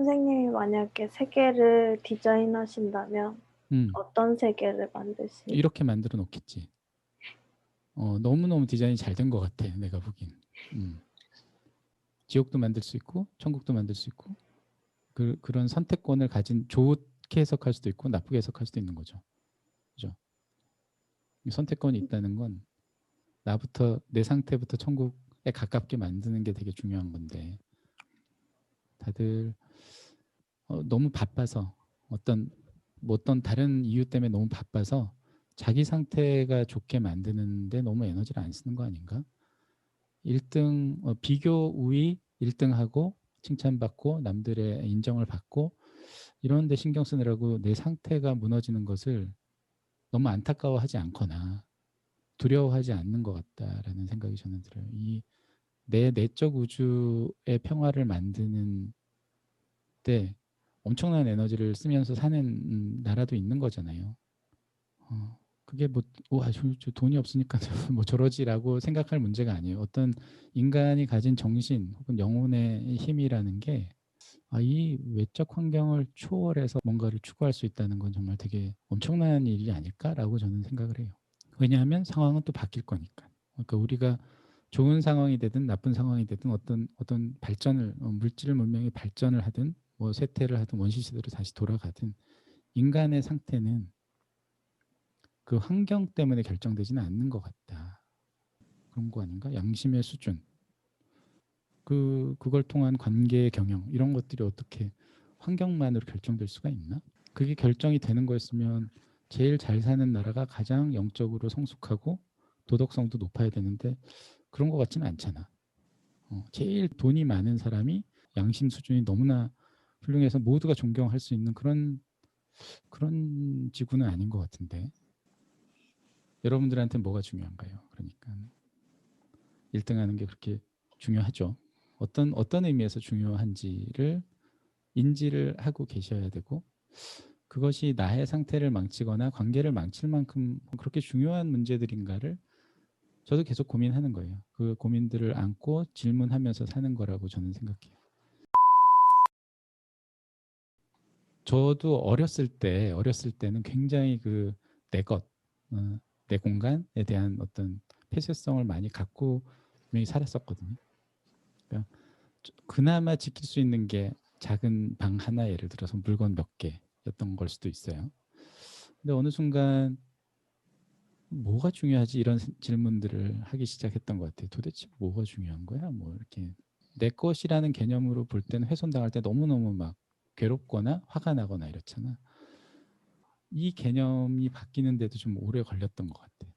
선생님이 만약에 세계를 디자인하신다면 음, 어떤 세계를 만드실. 이렇게 만들어 놓겠지. 너무너무 디자인이 잘 된 것 같아, 내가 보기엔. 지옥도 만들 수 있고, 천국도 만들 수 있고, 그런 선택권을 가진 좋게 해석할 수도 있고, 나쁘게 해석할 수도 있는 거죠. 그죠? 이 선택권이 있다는 건 나부터, 내 상태부터 천국에 가깝게 만드는 게 되게 중요한 건데, 다들 너무 바빠서 어떤 다른 이유 때문에 너무 바빠서 자기 상태가 좋게 만드는데 너무 에너지를 안 쓰는 거 아닌가? 1등 비교 우위 1등하고 칭찬받고 남들의 인정을 받고 이런 데 신경 쓰느라고 내 상태가 무너지는 것을 너무 안타까워하지 않거나 두려워하지 않는 것 같다라는 생각이 저는 들어요. 이 내 내적 우주의 평화를 만드는 때 엄청난 에너지를 쓰면서 사는 나라도 있는 거잖아요. 그게 뭐, 와, 저 돈이 없으니까 뭐 저러지라고 생각할 문제가 아니에요. 어떤 인간이 가진 정신 혹은 영혼의 힘이라는 게, 이 외적 환경을 초월해서 뭔가를 추구할 수 있다는 건 정말 되게 엄청난 일이 아닐까라고 저는 생각을 해요. 왜냐하면 상황은 또 바뀔 거니까. 그러니까 우리가 좋은 상황이 되든 나쁜 상황이 되든 어떤 발전을, 물질 문명이 발전을 하든 뭐 쇠퇴를 하든 원시 시대로 다시 돌아가든 인간의 상태는 그 환경 때문에 결정되지는 않는 것 같다. 그런 거 아닌가? 양심의 수준, 그걸 통한 관계의 경영 이런 것들이 어떻게 환경만으로 결정될 수가 있나? 그게 결정이 되는 거였으면 제일 잘 사는 나라가 가장 영적으로 성숙하고 도덕성도 높아야 되는데 그런 것 같지는 않잖아. 제일 돈이 많은 사람이 양심 수준이 너무나 훌륭해서 모두가 존경할 수 있는 그런 지구는 아닌 것 같은데 여러분들한테 뭐가 중요한가요? 그러니까 1등 하는 게 그렇게 중요하죠. 어떤 의미에서 중요한지를 인지를 하고 계셔야 되고 그것이 나의 상태를 망치거나 관계를 망칠 만큼 그렇게 중요한 문제들인가를 저도 계속 고민하는 거예요. 그 고민들을 안고 질문하면서 사는 거라고 저는 생각해요. 저도 어렸을 때는 굉장히 내 것, 내 공간에 대한 어떤 폐쇄성을 많이 갖고 분명히 살았었거든요. 그러니까 그나마 지킬 수 있는 게 작은 방 하나 예를 들어서 물건 몇 개였던 걸 수도 있어요. 근데 어느 순간 뭐가 중요하지 이런 질문들을 하기 시작했던 것 같아요. 도대체 뭐가 중요한 거야? 뭐 이렇게 내 것이라는 개념으로 볼 때는 훼손당할 때 너무너무 막 괴롭거나 화가 나거나 이렇잖아. 이 개념이 바뀌는데도 좀 오래 걸렸던 것 같아요.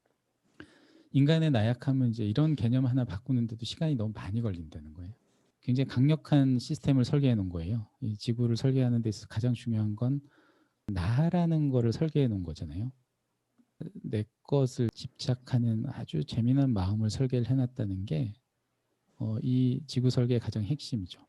인간의 나약함은 이제 이런 개념 하나 바꾸는데도 시간이 너무 많이 걸린다는 거예요. 굉장히 강력한 시스템을 설계해 놓은 거예요. 이 지구를 설계하는 데 있어서 가장 중요한 건 나라는 거를 설계해 놓은 거잖아요. 내 것을 집착하는 아주 재미난 마음을 설계를 해놨다는 게 이 지구 설계의 가장 핵심이죠.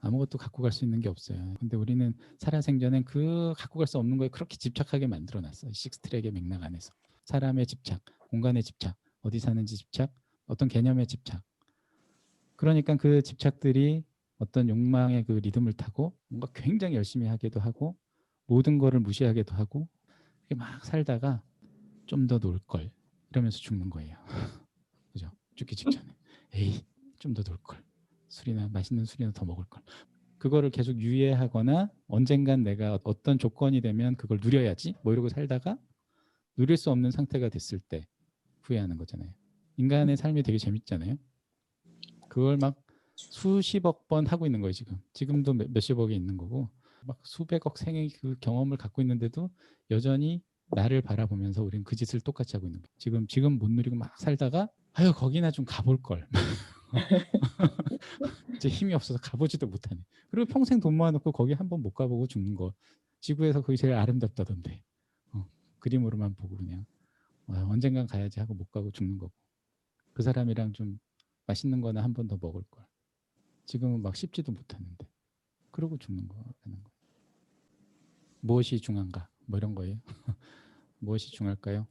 아무것도 갖고 갈 수 있는 게 없어요. 근데 우리는 살아생전엔 그 갖고 갈 수 없는 거에 그렇게 집착하게 만들어놨어요. 식스트랙의 맥락 안에서. 사람의 집착, 공간의 집착, 어디 사는지 집착, 어떤 개념의 집착. 그러니까 그 집착들이 어떤 욕망의 그 리듬을 타고 뭔가 굉장히 열심히 하기도 하고 모든 거를 무시하기도 하고 막 살다가 좀 더 놀 걸 이러면서 죽는 거예요. 그죠? 죽기 직전에. 에이, 좀 더 놀 걸. 술이나 맛있는 술이나 더 먹을 걸. 그거를 계속 유예하거나 언젠간 내가 어떤 조건이 되면 그걸 누려야지 뭐 이러고 살다가 누릴 수 없는 상태가 됐을 때 후회하는 거잖아요. 인간의 삶이 되게 재밌잖아요. 그걸 막 수십억 번 하고 있는 거예요. 지금도 몇십억이 있는 거고 막 수백억 생의 그 경험을 갖고 있는데도 여전히 나를 바라보면서 우리는 그 짓을 똑같이 하고 있는 거예요. 지금 못 누리고 막 살다가 아유 거기나 좀 가볼 걸. 이제 힘이 없어서 가보지도 못하네. 그리고 평생 돈 모아놓고 거기 한번 못 가보고 죽는 거. 지구에서 그게 제일 아름답다던데. 그림으로만 보고 그냥 언젠간 가야지 하고 못 가고 죽는 거고. 그 사람이랑 좀 맛있는 거나 한 번 더 먹을 걸. 지금은 막 씹지도 못하는데. 그러고 죽는 거라는 거. 무엇이 중요한가? 뭐 이런 거예요. 무엇이 중요할까요?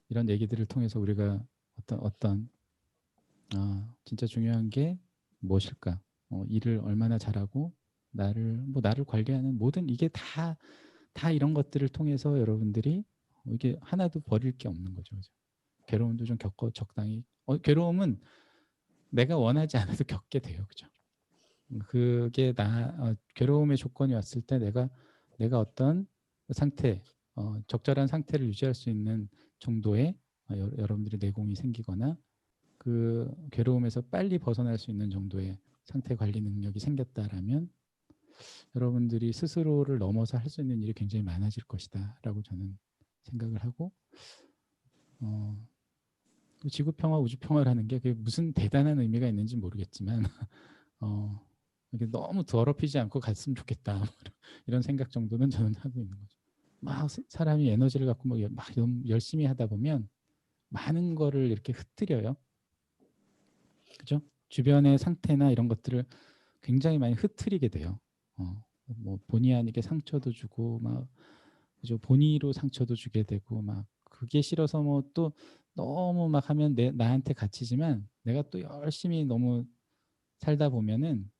이런 얘기들을 통해서 우리가 어떤 진짜 중요한 게 무엇일까? 일을 얼마나 잘하고 나를 관리하는 모든 이게 다 이런 것들을 통해서 여러분들이 이게 하나도 버릴 게 없는 거죠. 그죠? 괴로움도 좀 겪고 적당히 괴로움은 내가 원하지 않아도 겪게 돼요. 그죠? 그게 괴로움의 조건이 왔을 때 내가 어떤 상태, 적절한 상태를 유지할 수 있는 정도의 여러분들의 내공이 생기거나 그 괴로움에서 빨리 벗어날 수 있는 정도의 상태 관리 능력이 생겼다라면 여러분들이 스스로를 넘어서 할 수 있는 일이 굉장히 많아질 것이다라고 저는 생각을 하고 지구 평화, 우주 평화라는 게 그게 무슨 대단한 의미가 있는지 모르겠지만 이게 너무 더럽히지 않고 갔으면 좋겠다 이런 생각 정도는 저는 하고 있는 거죠. 막 사람이 에너지를 갖고 막 열심히 하다 보면 많은 거를 이렇게 흩뜨려요. 그죠? 주변의 상태나 이런 것들을 굉장히 많이 흩뜨리게 돼요. 뭐 본의 아니게 상처도 주고 막 그죠? 본의로 상처도 주게 되고 막 그게 싫어서 뭐 또 너무 막 하면 나한테 갇히지만 내가 또 열심히 너무 살다 보면은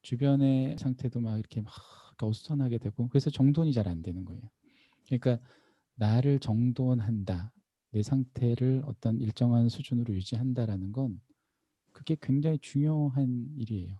주변의 상태도 막 이렇게 막 어수선하게 되고 그래서 정돈이 잘 안 되는 거예요. 그러니까 나를 정돈한다. 내 상태를 어떤 일정한 수준으로 유지한다라는 건 그게 굉장히 중요한 일이에요.